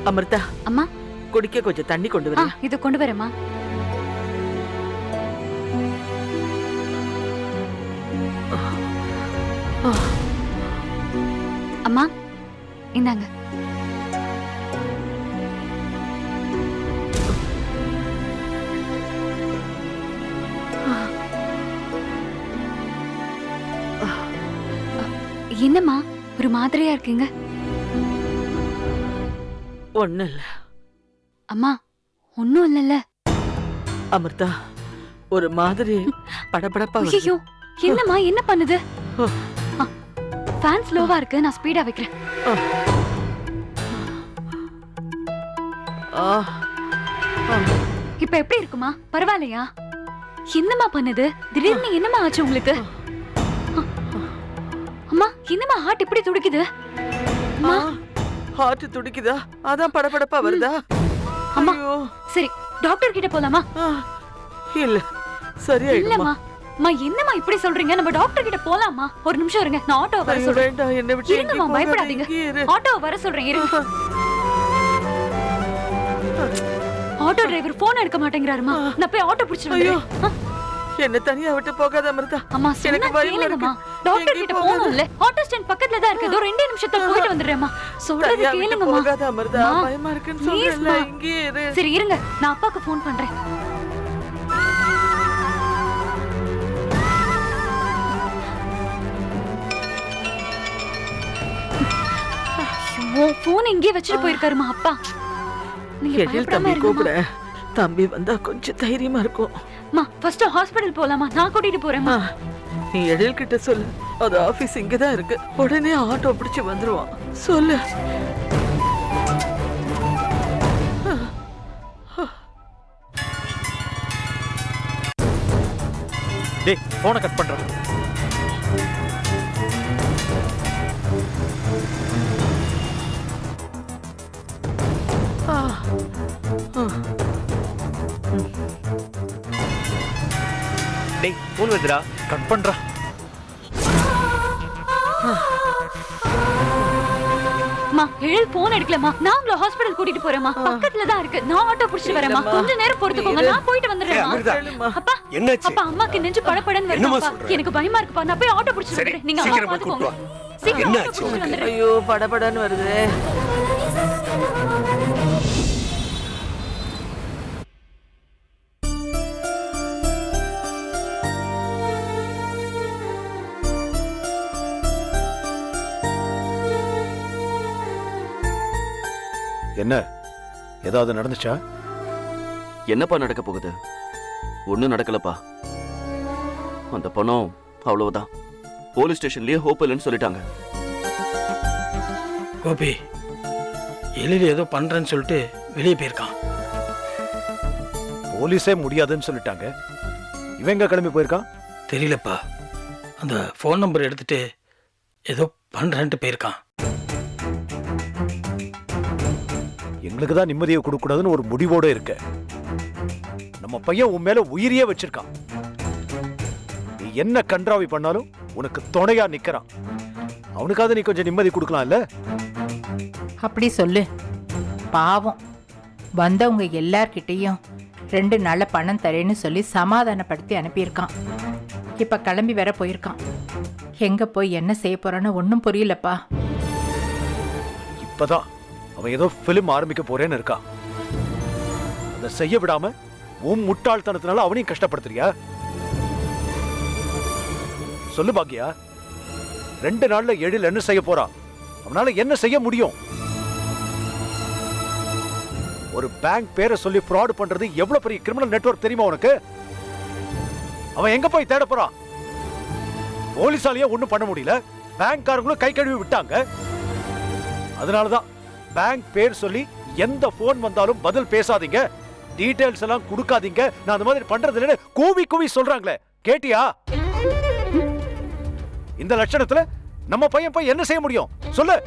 அமிர்தா, அம்மா குடிக்க கொஞ்சம் தண்ணி கொண்டு வர. இது கொண்டு வரேம்மா. அம்மா இந்தாங்க. என்னம்மா ஒரு மாதிரியா இருக்கீங்க? ஒண்ணும் இல்ல அம்மா. ஒன்னும் இல்லல்ல அமிர்தா, ஒரு மாதிரி படபடப்பா வருது. ஐயோ என்னம்மா என்ன பண்ணுது? ஃபேன் ஸ்லோவா இருக்கு, நான் ஸ்பீடா வைக்கிறேன். இப்ப எப்படி இருக்குமா? பரவாயில்லையா? என்னம்மா பண்ணுது? திடீர்னு என்னம்மா ஆச்சு உங்களுக்கு? அம்மா என்னம்மா ஹார்ட் இப்படி துடிக்குது? ஹார்ட் துடிக்குதா? அதான் படபடப்பா வருதா? அம்மா சரி டாக்டர் கிட்ட போலாமா? இல்ல சரியாயிடுமா? இல்லம்மா அம்மா என்னம்மா இப்படி சொல்றீங்க? நம்ம டாக்டர் கிட்ட போலாமா? ஒரு நிமிஷம் இருங்க, நான் ஆட்டோ வர சொல்றேன். வேண்டாம், என்ன விட்டு இருங்கம்மா, பயப்படாதீங்க. ஆட்டோ வர சொல்றேன், இருங்க. ஆட்டோ டிரைவர் போன் எடுக்க மாட்டேங்கிறாருமா. நான் போய் ஆட்டோ பிடிச்சு வந்துறேன். என்ன தனியா விட்டு போகாத அமிர்தா. அம்மா சொன்னா கேளுங்கம்மா. டாக்டர் கிட்ட போணும்ல. ஆட்டோ ஸ்டாண்ட் பக்கத்துல தான் இருக்கு. 2 நிமிஷத்துல போயிட்டு வந்துறேம்மா. சொல்றது கேளுங்கம்மா. போகாத அமிர்தா, பயமா இருக்குன்னு சொல்றேன்ல, இங்கே இரு. சரி இருங்க, நான் அப்பாக்கு ஃபோன் பண்றேன். போன் எங்கே வச்சிட்டு போயிருக்காருமா அப்பா. நீங்க பயப்படாம இருங்க. தம்பி வந்தா கொஞ்சம் தைரியமா இருக்கும். மா ஃபர்ஸ்ட் ஹாஸ்பிடல் போலாமா? நான் கூட்டிட்டு போறேன்மா. நீ எழில் கிட்ட சொல்லு, அது ஆபீஸ் இங்கதான் இருக்கு, உடனே ஆட்டோ பிடிச்சு வந்துருவான். சொல்லு. டேய் போனை கட் பண்றேன். டேய் போன் வருதுடா, கட் பண்றா. மா எழில் போன் எடுக்கலமா. நான் உங்களை ஹாஸ்பிடல் கூட்டிட்டு போறேன்மா. பக்கத்துல தான் இருக்கு, நான் ஆட்டோ பிடிச்சு வரேன்மா. கொஞ்ச நேரம் பொறுத்துக்கோங்க, நான் போயிட்டு வந்துடுறேன்மா. அப்பா என்னாச்சு? அப்பா அம்மாக்கு நெஞ்சு படபடன்னு வருதுப்பா. எனக்கு பயமா இருக்குப்பா. நான் போய் ஆட்டோ பிடிச்சு வந்துறேன். நீங்க அம்மா பாத்துக்கோங்க. சீக்கிரம் ஆட்டோ பிடிச்சு வந்துறேன். ஐயோ படபடன்னு வருது. என்ன ஏதாவது நடந்துச்சா? என்னப்பா நடக்க போகுது? ஒண்ணும் நடக்கலப்பா. அந்த பணம் அவ்வளவுதான். போலீஸ் ஸ்டேஷன்லயே ஹோப் இல்லைன்னு சொல்லிட்டாங்க. கோபி எழில் ஏதோ பண்றேன்னு சொல்லிட்டு வெளியே போயிருக்கான். போலீஸே முடியாதுன்னு சொல்லிட்டாங்க. இவன் எங்க கிளம்பி போயிருக்கான் தெரியலப்பா. அந்த ஃபோன் நம்பர் எடுத்துட்டு ஏதோ பண்றேன்ட்டு போயிருக்கான். எங்களுக்கு தான் நிம்மதியை கொடுக்கூடாதுன்னு ஒரு முடிவோட இருக்க. நம்ம பையன் உன் மேல உயிரியே வச்சிருக்கான். நீ என்ன கன்றாவி பண்ணாலும் உனக்கு துணையா நிக்கிறான். அவனுக்காவது நீ கொஞ்சம் நிம்மதி கொடுக்கலாம்ல? அப்படி சொல்லு. பாவம், வந்தவங்க எல்லார்கிட்டையும் 2 நாள்ல பணம் தரேன்னு சொல்லி சமாதானப்படுத்தி அனுப்பியிருக்கான். இப்ப கிளம்பி வர போயிருக்கான். எங்க போய் என்ன செய்ய போறான்னு ஒன்னும் புரியலப்பா. இப்பதான் அவன் ஏதோ பிலிம் ஆரம்பிக்க போறேன்னு இருக்கான். அதை செய்ய விடாம உன் முட்டாள்தனத்தினால அவனையும் கஷ்டப்படுத்துறியா? சொல்லு பாக்கியா, 2 நாள்ல எழில் என்ன செய்ய போறான்? அவனால என்ன செய்ய முடியும்? ஒரு பேங்க் பேரை சொல்லி ஃப்ராட் பண்றது எவ்வளவு பெரிய கிரிமினல் நெட்வொர்க் தெரியுமா உனக்கு? அவன் எங்க போய் தேட போறான்? போலீஸாலேயே ஒண்ணும் பண்ண முடியல, பேங்க்காரங்களும் கை கழுவி விட்டாங்க. அதனாலதான் பேங்க் பேர் சொல்லி எந்த போன் வந்தாலும் பதில் பேசாதீங்க, டீடைல்ஸ் எல்லாம் கொடுக்காதீங்க, நான் அந்த மாதிரி பண்றது இல்லைன்னு கூவி கூவி சொல்றாங்களே, கேட்டியா? இந்த லட்சணத்துல நம்ம பையன் போய் என்ன செய்ய முடியும்? சொல்லு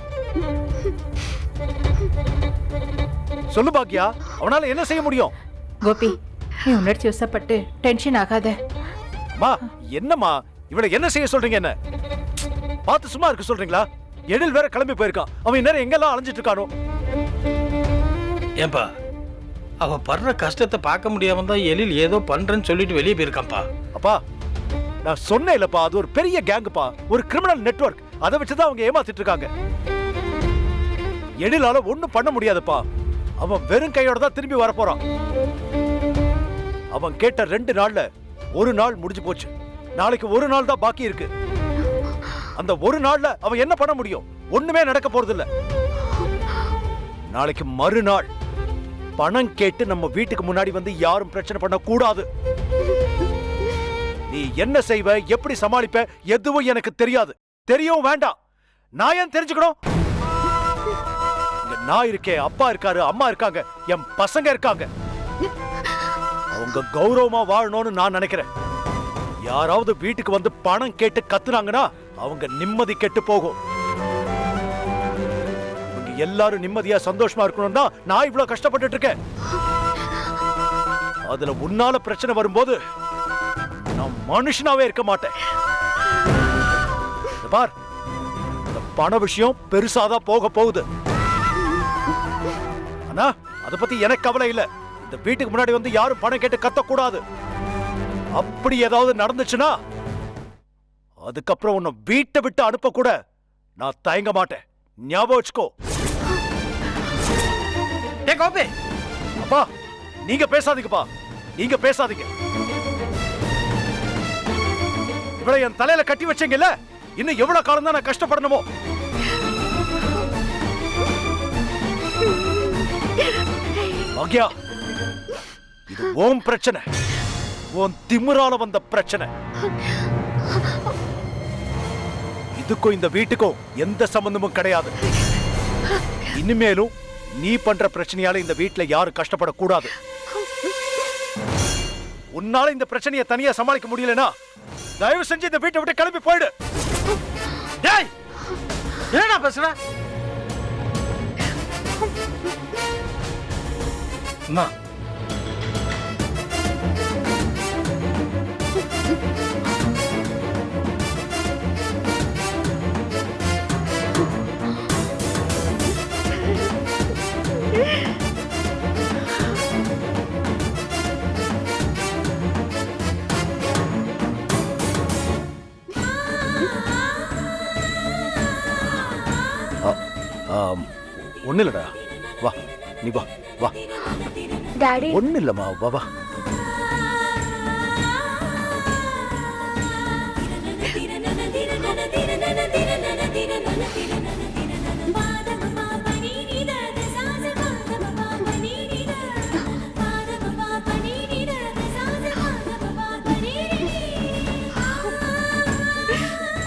சொல்லு பாக்கியா, அவனால என்ன செய்ய முடியும்? கோபி, நீ உணர்ச்சி வசப்பட்டு டென்ஷன் ஆகாத. மா என்னம்மா இவளை என்ன செய்ய சொல்றீங்க? என்ன பார்த்து சும்மா இருக்க சொல்றீங்களா? எழில் வேற கிளம்பி போயிருக்கான். அவன் நேரம் எங்கெல்லாம் அலைஞ்சிட்டு இருக்கானோ. ஏன்பா அவ படுற கஷ்டத்தை பார்க்க முடியாம தான் எழில் ஏதோ பண்றேன்னு சொல்லிட்டு வெளியே போயிருக்கான்ப்பா. அப்பா நான் சொன்னேன் இல்லப்பா, அது ஒரு பெரிய கேங்குப்பா, ஒரு கிரிமினல் நெட்வொர்க். அதை வச்சுதான் அவங்க ஏமாத்திட்டு இருக்காங்க. எழிலால ஒண்ணும் பண்ண முடியாதுப்பா. அவன் வெறும் கையோட தான் திரும்பி வரப்போறான். அவன் கேட்ட 2 நாள்ல 1 நாள் முடிஞ்சு போச்சு. நாளைக்கு 1 நாள் தான் பாக்கி இருக்கு. அந்த 1 நாள்ல அவன் என்ன பண்ண முடியும்? ஒண்ணுமே நடக்க போறது இல்ல. நாளைக்கு மறுநாள் பணம் கேட்டு நம்ம வீட்டுக்கு முன்னாடி வந்து யாரும் பிரச்சனை பண்ண கூடாது. நீ என்ன செய்வ, எப்படி சமாளிப்ப, எதுவும் எனக்கு தெரியாது. தெரியவும் வேண்டாம். நான் ஏன் தெரிஞ்சுக்கணும்? நான் இருக்கேன், அப்பா இருக்காரு, அம்மா இருக்காங்க, என் பசங்க இருக்காங்க. அவங்க கௌரவமா வாழணும்னு நான் நினைக்கிறேன். யாராவது வீட்டுக்கு வந்து பணம் கேட்டு கத்துனாங்கன்னா அவங்க நிம்மதி கெட்டு போகும். இவங்க எல்லாரும் நிம்மதியா சந்தோஷமா இருக்கணும் தான் நான் இவ்வளவு கஷ்டப்பட்டு இருக்கேன். அதுல உன்னால பிரச்சனை வரும்போது நான் மனுஷனாவே இருக்க மாட்டேன். பார், இந்த பண விஷயம் பெருசாதான் போக போகுது. ஆனா அத பத்தி எனக்கு கவலை இல்ல. இந்த வீட்டுக்கு முன்னாடி வந்து யாரும் பணம் கேட்டு கத்தக்கூடாது. அப்படி ஏதாவது நடந்துச்சுன்னா அதுக்கப்புறம் உன்னை வீட்டை விட்டு அனுப்ப கூட நான் தயங்க மாட்டேன். ஞாபகம் வச்சுக்கோ. அப்பா நீங்க பேசாதீங்கப்பா, நீங்க பேசாதீங்க. இவளை என் தலையில கட்டி வச்சீங்கல்ல, இன்னும் எவ்வளவு காலம் தான் நான் கஷ்டப்படணுமோ? பாக்யா, இது உன் பிரச்சனை, உன் திமிரால வந்த பிரச்சனை. இதுக்கும் இந்த வீட்டுக்கும் எந்த சம்பந்தமும் கிடையாது. இனிமேலும் நீ பண்ற பிரச்சனையால இந்த வீட்டுல யாரும் கஷ்டப்படக்கூடாது. உன்னால இந்த பிரச்சனையை தனியா சமாளிக்க முடியலனா தயவு செஞ்சு இந்த வீட்டை விட்டு கிளம்பி போயிடு. டேய், என்னடா பேசுற? அம்மா, ஒண்ணு இல்லடா, வா நீ வா வா. டாடி, ஒண்ணு இல்லம்மா, வா வா.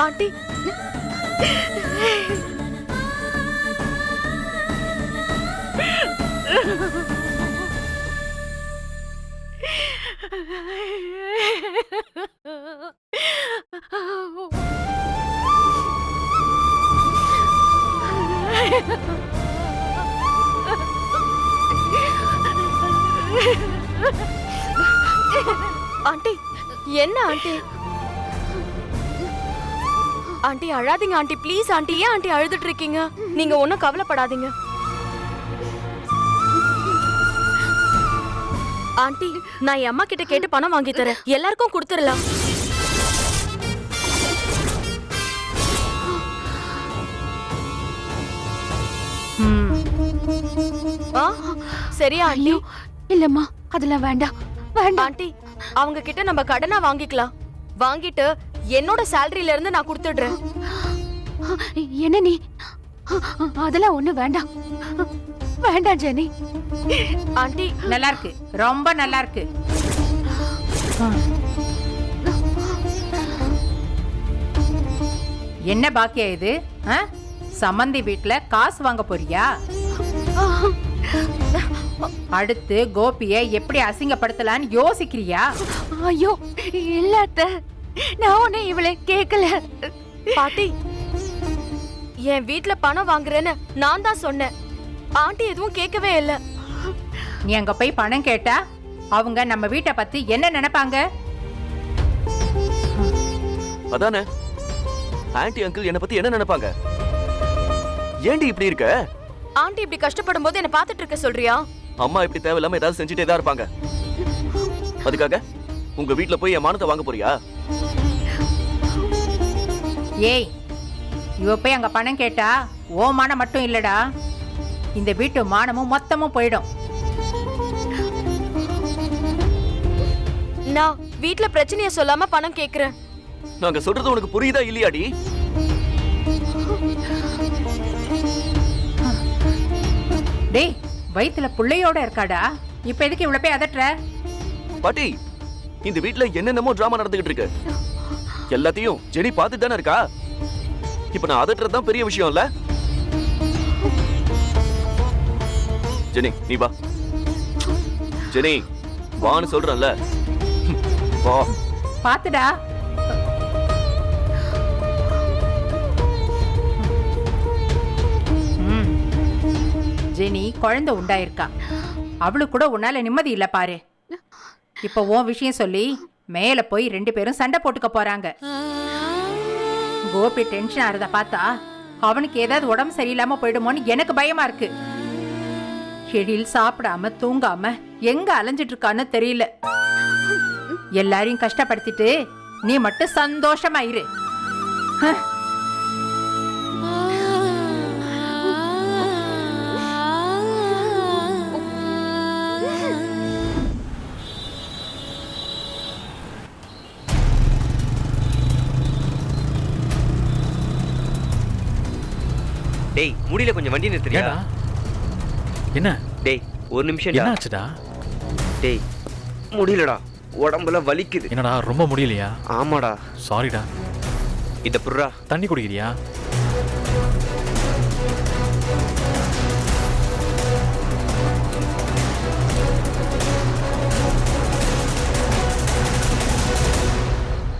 ஆண்டி, ஆண்டி என்ன ஆண்டி? ஆண்டி அழாதீங்க ஆண்டி, ப்ளீஸ் ஆண்டி. ஏன் ஆண்டி அழுதுட்டு இருக்கீங்க? நீங்க ஒன்னும் கவலைப்படாதீங்க ஆண்டி. நான் என் அம்மா கிட்ட கேட்டு பணம் வாங்கி தரேன், எல்லாருக்கும் கொடுத்துடலாம். சரியா ஆண்டி? இல்லம்மா, அதெல்லாம் வேண்டாம் வேண்டாம் ஆண்டி. அவங்க கிட்ட நம்ம கடனா வாங்கிக்கலாம். வாங்கிட்டு என்னோட சேலரியில இருந்து நான் கொடுத்துடுறேன். என்ன நீ? அதெல்லாம் ஒண்ணு வேண்டாம் வேண்டாம் ஜெனி. ஆண்டி நல்லா இருக்கு, ரொம்ப நல்லா இருக்கு. என்ன பாக்கியா இது? சம்மந்தி வீட்டுல காசு வாங்க போறியா? அடுத்து கோபியை எப்படி அசிங்கப்படுத்தலான்னு யோசிக்கிறியா? ஐயோ இல்ல அத்தை, நான் ஒண்ணு இவளை கேட்கல. பாட்டி, என் வீட்ல பணம் வாங்குறேன்னு நான் தான் சொன்னேன். ஆண்டி எதுவும் கேட்கவே இல்ல. நீ அங்க போய் பணம் கேட்டா அவங்க நம்ம வீட்டை பத்தி என்ன நினைப்பாங்க? அதானே, ஆன்ட்டி அங்கிள் என்ன பத்தி என்ன நினைப்பாங்க? ஏண்டி இப்படி இருக்க? ஆண்டி இப்படி கஷ்டப்படும் போது என்ன பாத்துட்டு இருக்க சொல்றியா? அம்மா இப்படி தேவையில்லாம ஏதாவது செஞ்சுட்டே தான் இருப்பாங்க. அதுக்காக உங்க வீட்ல போய் என் மானத்தை வாங்க போறியா? ஏய், இவ போய் அங்க பணம் கேட்டா ஓ மானம் மட்டும் இல்லடா, இந்த வீட்டு மானமும் மொத்தமும் போயிடும். நான் வீட்ல பிரச்சனைய சொல்லாம பணம் கேக்குறேன். நாங்க சொல்றது உனக்கு புரியுதா இல்லையாடி? டேய், வயித்துல புள்ளையோட இருக்காடா, இப்ப எதுக்கு இவ்வளவு போய் அதட்டுற? பாட்டி, இந்த வீட்ல என்னென்னமோ டிராமா நடந்துகிட்டு இருக்கு. எல்லாத்தையும் ஜெனி பார்த்துட்டு தானே இருக்கா. இப்ப நான் அதட்டுறது தான் பெரிய விஷயம் இல்ல. ஜெனி நீ வா. ஜெனி வான்னு சொல்றேன்ல, வா. பாத்துடா. ஜெனி குழந்தை உண்டாயிருக்கா, அவளுக்கு கூட உன்னால நிம்மதி இல்ல பாரு. இப்ப உன் விஷயம் சொல்லி மேல போய் 2 பேரும் சண்டை போட்டுக்க போறாங்க. கோபி டென்ஷன் ஆறத பார்த்தா அவனுக்கு ஏதாவது உடம்பு சரியில்லாம போயிடுமோன்னு எனக்கு பயமா இருக்கு. எழில் சாப்பிடாம தூங்காம எங்க அலைஞ்சிட்டு இருக்கான்னு தெரியல. எல்லாரையும் கஷ்டப்படுத்திட்டு நீ மட்டும் சந்தோஷமா இரு. டேய் முடியல, கொஞ்சம் வண்டி நிறுத்துறியா? என்ன டேய் ஒரு நிமிஷம். என்னாச்சுடா? டேய் முடியலடா, உடம்புல வலிக்குது. என்னடா ரொம்ப முடியலையா? ஆமாடா. சாரிடா. இத புர்ரா. தண்ணி குடிக்கிறியா?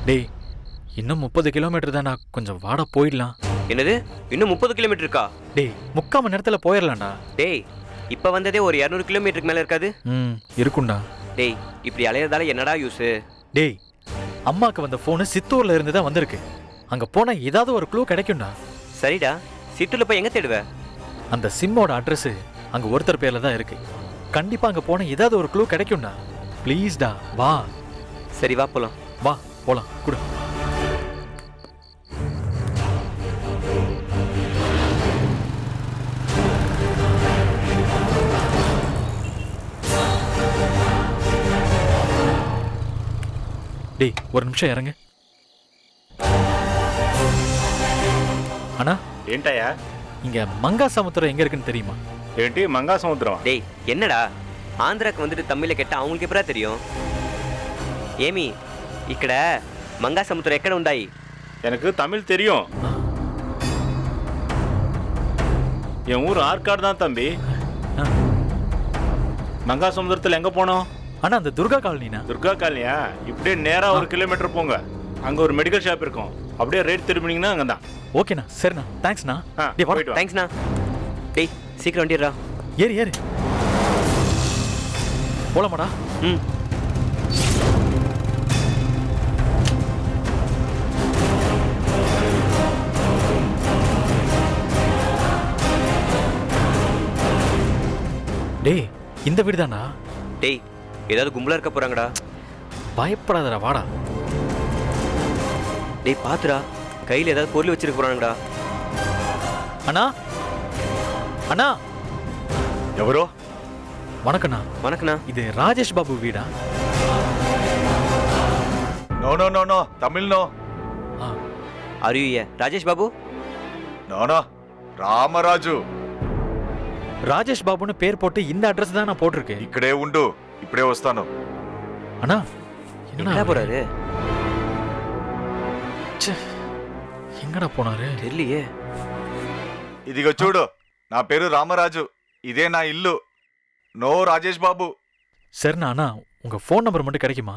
டேய், இன்னும் 30 கிலோமீட்டர் தானா, கொஞ்சம் வாடா போயிடலாம். என்னது, இன்னும் 30 கிலோமீட்டர் இருக்கா? டேய், 3/4 மணி நேரத்துல போயிடலாம்டா. டேய் இப்ப வந்ததே ஒரு 200 கிலோமீட்டருக்கு மேல இருக்காது? இருக்கும்டா. டேய் இப்படி அலையறதால என்னடா யூஸ்? டேய், அம்மாக்கு வந்த போனு சித்தூர்ல இருந்து தான் வந்திருக்கு. அங்க போனா ஏதாவது ஒரு க்ளூ கிடைக்கும்டா. சரிடா, சிட்டுல போய் எங்க தேடுவ? அந்த சிம்மோட அட்ரஸ் அங்க ஒருத்தர் பேர்ல தான் இருக்கு. கண்டிப்பா அங்க போனா ஏதாவது ஒரு க்ளூ கிடைக்கும்டா. ப்ளீஸ்டா வா. சரி வா போலாம். வா போலாம். குடு. டேய், ஒரு நிமிஷம் இறங்கு. அண்ணா, ఏంటయ్యా? இங்க மங்கா சமுத்திரம் எங்க இருக்குன்னு தெரியுமா? ఏంటి మంగా సముద్రం? டேய் என்னடா, ஆந்திராக்கு வந்துட்டு தமிழ்ல கேட்டா அவங்களுக்கு எப்படா தெரியும்? ஏமி ఇక్కడ మంగా సముద్రం ఎక్కడ ఉన్నాయి? எனக்கு தமிழ் தெரியும். என் ஊர் ஆற்காடு தான் தம்பி. மங்கா சமுத்திரத்தில் எங்க போனோம்? அண்ணா, அந்த துர்கா காலனினா? துர்கா காலனியா? இப்படியே நேரா 1 கிலோமீட்டர் போங்க, அங்க ஒரு மெடிக்கல் ஷாப் இருக்கும். அப்படியே ரைட் திரும்பினீங்கன்னா அங்க தான். ஓகேண்ணா, சரிண்ணா, தேங்க்ஸ்ண்ணா. டேய், போயிட்டு வா. தேங்க்ஸ்ண்ணா. டேய் சீக்கிரம் வண்டிடுறா. ஏறு ஏறு. போலாமாடா? ம். டேய், இந்த வீடு தானா? டேய் ஏதாவது கும்பலா இருக்க போறாங்கடா. பயப்படாதடா, வாடா. டேய் பாத்துடா, கையில ஏதாவது பொருள் வச்சிருக்க போறாங்கடா. அண்ணா, அண்ணா. ఎవరో? வணக்கண்ணா. வணக்கண்ணா. இது ராஜேஷ் பாபு வீடா? No no no no, Tamil no. Are you Rajesh Babu? No no, Ramaraju. Rajesh பாபுன்னு பேர் போட்டு இந்த அட்ரஸ் தான் நான் போட்டிருக்கேன். ఇక్కడే ఉండు, ఇప్పుడే వస్తాను. அண்ணா, எங்கடா போறாரு? எங்கடா போனாரு தெரியலையே. ఇదిగో చూడు, నా పేరు రామరాజు, ఇదే నా ఇల్లు. నో రాజేష్ బాబు. சரிண்ணா. அண்ணா, உங்க ஃபோன் நம்பர் மட்டும் கிடைக்குமா?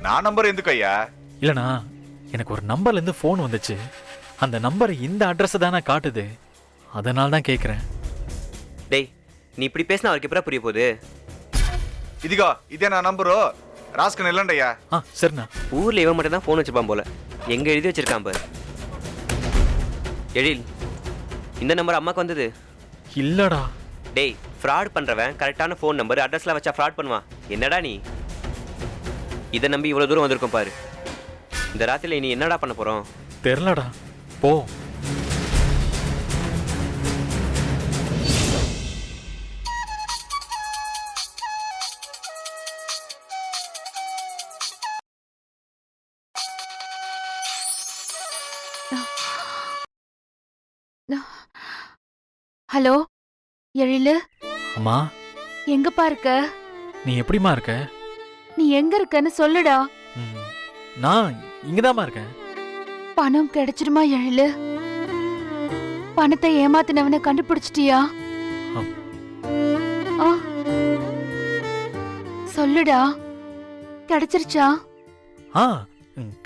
నా నంబర్ ఎందుకయ్యా? இல்லண்ணா, எனக்கு ஒரு நம்பர்ல இருந்து ஃபோன் வந்துச்சு. அந்த நம்பர் இந்த அட்ரஸ் தானே காட்டுது, அதனால தான் கேட்குறேன். டேய் நீ இப்படி பேசினா அவருக்கு எப்படா புரிய போகுது? ఇదిగో ఇదే నా నంబరు, రాసుకుని వెళ్ళండి అయ్యా. சரிண்ணா. ஊர்ல இவன் மட்டும் தான் ஃபோன் வச்சுப்பான் போல. எங்க எழுதி வச்சிருக்கான் பாரு. எழில், இந்த நம்பர் அம்மாக்கு வந்தது? இல்லடா. டேய் ஃப்ராட் பண்றவன் கரெக்டான ஃபோன் நம்பர் அட்ரஸ்லாம் வச்சா ஃப்ராட் பண்ணுவான். என்னடா நீ இதை நம்பி இவ்வளவு தூரம் வந்திருக்கோம் பாரு. இந்த ராத்திரில நீ என்னடா பண்ண போறோம்? தெரிலடா, போ. ஹலோ எழிலு, அம்மா, எங்கப்பா இருக்க? நீ எப்படிம்மா இருக்க? நீ எங்க இருக்கன்னு சொல்லுடா. ம், நான் இங்கதாம்மா இருக்கேன். பணம் கிடைச்சிருமா எழிலு? பணத்தை ஏமாத்தினவனை கண்டுபிடிச்சிட்டியா? ஆம். ஆ, சொல்லுடா, கிடைச்சிருச்சா? ஆ,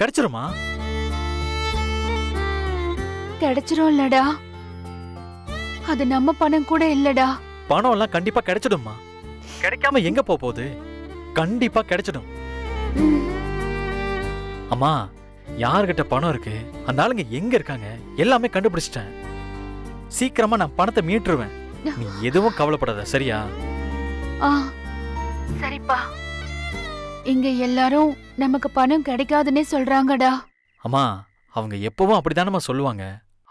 கிடைச்சிருமா? கிடைச்சிரும்லடா. அது நம்ம பணம் கூட இல்லடா. பணம் எல்லாம் கண்டிப்பா கிடைச்சிடும்மா. கிடைக்காம எங்க போகுது? கண்டிப்பா கிடைச்சிடும். ம், அம்மா, யார்கிட்ட பணம் இருக்கு, அந்த ஆளுங்க எங்க இருக்காங்க, எல்லாமே கண்டுபிடிச்சிட்டேன். சீக்கிரமா நான் பணத்தை மீட்டுருவேன். நீ எதுவும் கவலைப்படாத, சரியா? ஆ, சரிப்பா. இங்க எல்லாரும் நமக்கு பணம் கிடைக்காதுன்னே சொல்றாங்கடா. அம்மா, அவங்க எப்பவும் அப்படிதானம்மா சொல்லுவாங்க.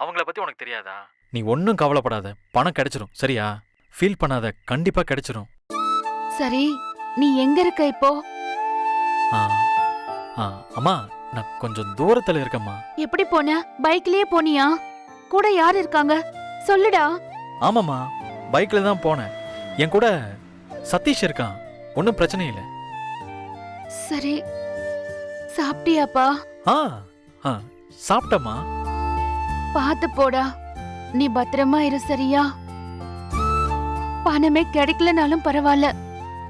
அவங்கள பத்தி உனக்கு தெரியாதா? நீ ஒன்னும் கவலைப்படாத, பணம் கிடைச்சிடும், சரியா? ஃபீல் பண்ணாத, கண்டிப்பா கிடைச்சிடும். சரி, நீ எங்க இருக்க இப்போ? ஆ, ஆ, அம்மா, நான் கொஞ்சம் தூரத்துல இருக்கேம்மா. எப்படி போன? பைக்லயே போனியா? கூட யார் இருக்காங்க? சொல்லுடா. ஆமாம்மா, பைக்ல தான் போனேன். என் கூட சதீஷ் இருக்கான், ஒன்றும் பிரச்சனை இல்லை. சரி, சாப்பிட்டியாப்பா? ஆ, ஆ, சாப்பிட்டம்மா. பாத்து போடா. நீ பத்திரமா இரு, சரியா? பணமே கிடைக்கலனாலும் பரவாயில்ல,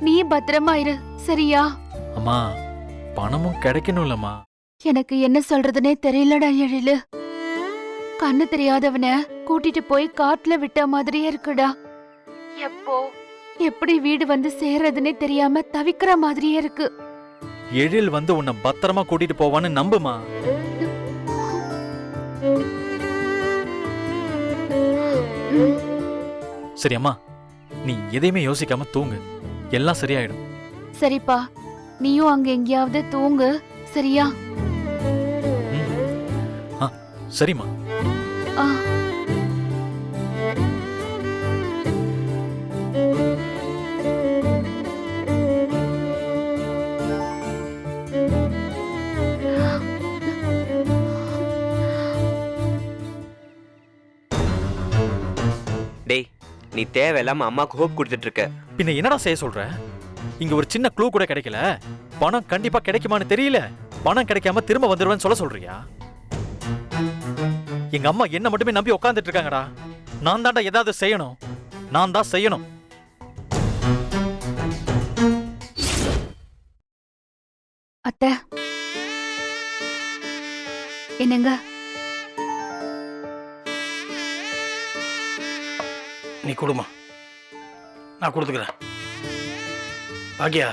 நீ பத்திரமா இரு, சரியா? அம்மா, பணமும் கிடைக்கணும்லம்மா. எனக்கு என்ன சொல்றதுனே தெரியலடா எழிலு. கண்ணு தெரியாதவன கூட்டிட்டு போய் காட்டுல விட்ட மாதிரியே இருக்குடா. எப்போ எப்படி வீடு வந்து சேர்றதுனே தெரியாம தவிக்கிற மாதிரியே இருக்கு. எழில் வந்து உன்னை பத்திரமா கூட்டிட்டு போவான்னு நம்புமா. சரி அம்மா, நீ எதையுமே யோசிக்காம தூங்கு, எல்லாம் சரியாயிடும். சரிப்பா, நீயும் அங்க எங்கேயாவது தூங்கு, சரியா? ஆ, சரிம்மா. ஆ. டேய், நீ தேவையில்லாம அம்மாக்கு ஹோப் கொடுத்துட்டு இருக்க. பின்ன என்னடா செய்ய சொல்ற? இங்க ஒரு சின்ன க்ளூ கூட கிடைக்கல. பணம் கண்டிப்பா கிடைக்குமான்னு தெரியல. பணம் கிடைக்காம திரும்ப வந்துருவேன்னு சொல்ல சொல்றியா? எங்க அம்மா என்ன மட்டுமே நம்பி உட்கார்ந்துட்டு இருக்காங்கடா. நான் தான்டா ஏதாவது செய்யணும். நான் தான் செய்யணும். அத்தை, என்னங்க? நீ கொடுமா, நான் கொடுத்துக்கிறேன். பாக்கியா,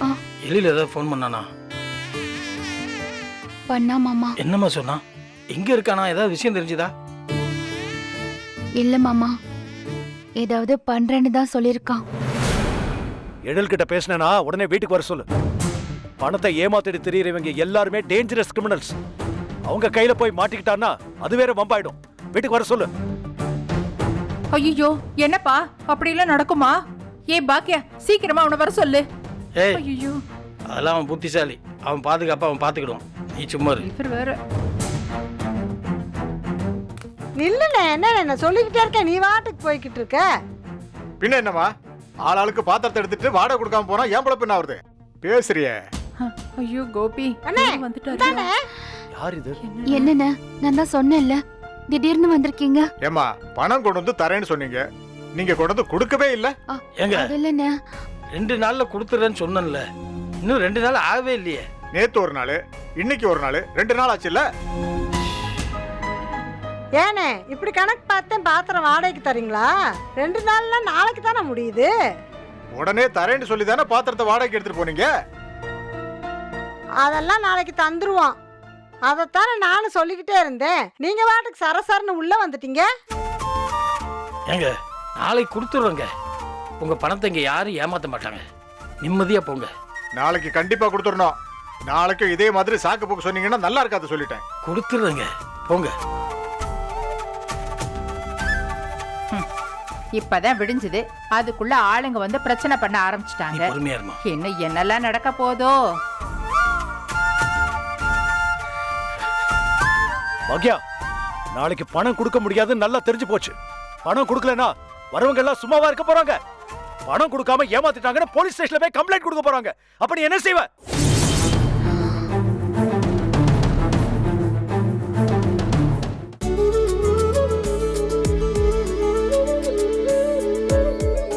ஆ. எழில் ஏதாவது ஃபோன் பண்ணானா? பண்ணா மாமா. என்னம்மா சொன்னா? எங்க இருக்கானா? ஏதாவது விஷயம் தெரிஞ்சுதா? இல்ல மாமா, ஏதாவது பண்றேன்னு தான் சொல்லிருக்கான். எழில் கிட்ட பேசினா உடனே வீட்டுக்கு வர சொல்லு. பணத்தை ஏமாத்திட்டு தெரியறவங்க எல்லாருமே டேஞ்சரஸ் கிரிமினல்ஸ். அவங்க கையில போய் மாட்டிக்கிட்டான்னா அது வேற வம்பாயிடும். வீட்டுக்கு வர சொல்லு. ஐயோ, என்னப்பா அப்படிலாம் நடக்குமா? ஏ பாக்கியா, சீக்கிரமா அவனை வர சொல்லு. ஏய், ஐயோ, அதெல்லாம் அவன் புத்திசாலி. அவன் பாதுகாப்பா அவன் பாத்துக்கிடுவான். நீ சும்மா இரு. இவர் வேற. நில்லுண்ணே, என்ன சொல்லிக்கிட்டே இருக்க, நீ வாட்டுக்கு போய்கிட்டு இருக்க. பின்ன என்னமா, ஆளாளுக்கு பாத்திரத்தை எடுத்துட்டு வாடகை கொடுக்காம போனா ஏன் பழப்பு என்ன வருது? பேசுறியே. ஐயோ கோபி, அண்ணே, வந்துட்டாரு. இந்தாண்ணே. யார் இது? என்னண்ணே, நான் தான் சொன்னேன்ல, திடீர்னு வந்திருக்கீங்க. ஏமா, பணம் கொண்டு வந்து தரேன்னு சொன்னீங்க, நீங்க கொண்டு வந்து கொடுக்கவே இல்ல. ஏங்க, அது இல்லண்ணே. 2 நாள்ல கொடுத்துறேன்னு சொன்னேன்ல, இன்னும் 2 நாள் ஆகவே இல்லையே. நேத்து ஒரு நாள், இன்னைக்கு ஒரு நாள், 2 நாள் ஆச்சுல்ல. ஏனே இப்படி கணக்கு பார்த்தேன், பாத்திரம் வாடகைக்கு தரீங்களா? 2 நாள்ல நாளைக்கு தானே முடியுது. உடனே தரேன்னு சொல்லி தானே பாத்திரத்தை வாடகைக்கு எடுத்துட்டு போனீங்க. அதெல்லாம் நாளைக்கு தந்துருவோம். அதைத்தானே நானும் சொல்லிக்கிட்டே இருந்தேன். நீங்க வாட்டுக்கு சரசரன்னு உள்ள வந்துட்டீங்க. ஏங்க, நாளைக்கு கொடுத்துட்றோங்க. உங்க பணத்தை இங்க யாரும் ஏமாத்த மாட்டாங்க. நிம்மதியா போங்க. நாளைக்கு கண்டிப்பா கொடுத்துடணும். நாளைக்கு இதே மாதிரி சாக்கு போக்கு சொன்னீங்கன்னா நல்லா இருக்காது சொல்லிட்டேன். கொடுத்துட்றேங்க, போங்க. இப்பதான் விடிஞ்சது, அதுக்குள்ள ஆளுங்க வந்து பிரச்சனை பண்ண நீ ஆரம்பிச்சிட்டாங்க. பொறுமையா இருமா. இன்னும் என்னெல்லாம் நடக்க போதோ. பாக்யா, நாளைக்கு பணம் கொடுக்க முடியாதுன்னு நல்லா தெரிஞ்சு போச்சு. பணம் கொடுக்கலனா வரவங்க எல்லாம் சும்மாவா இருக்க போறாங்க? பணம் கொடுக்காம ஏமாத்திட்டாங்கன்னு போலீஸ் ஸ்டேஷன்ல போய் கம்ப்ளைண்ட் கொடுக்க போறாங்க. அப்ப நீ என்ன செய்வ?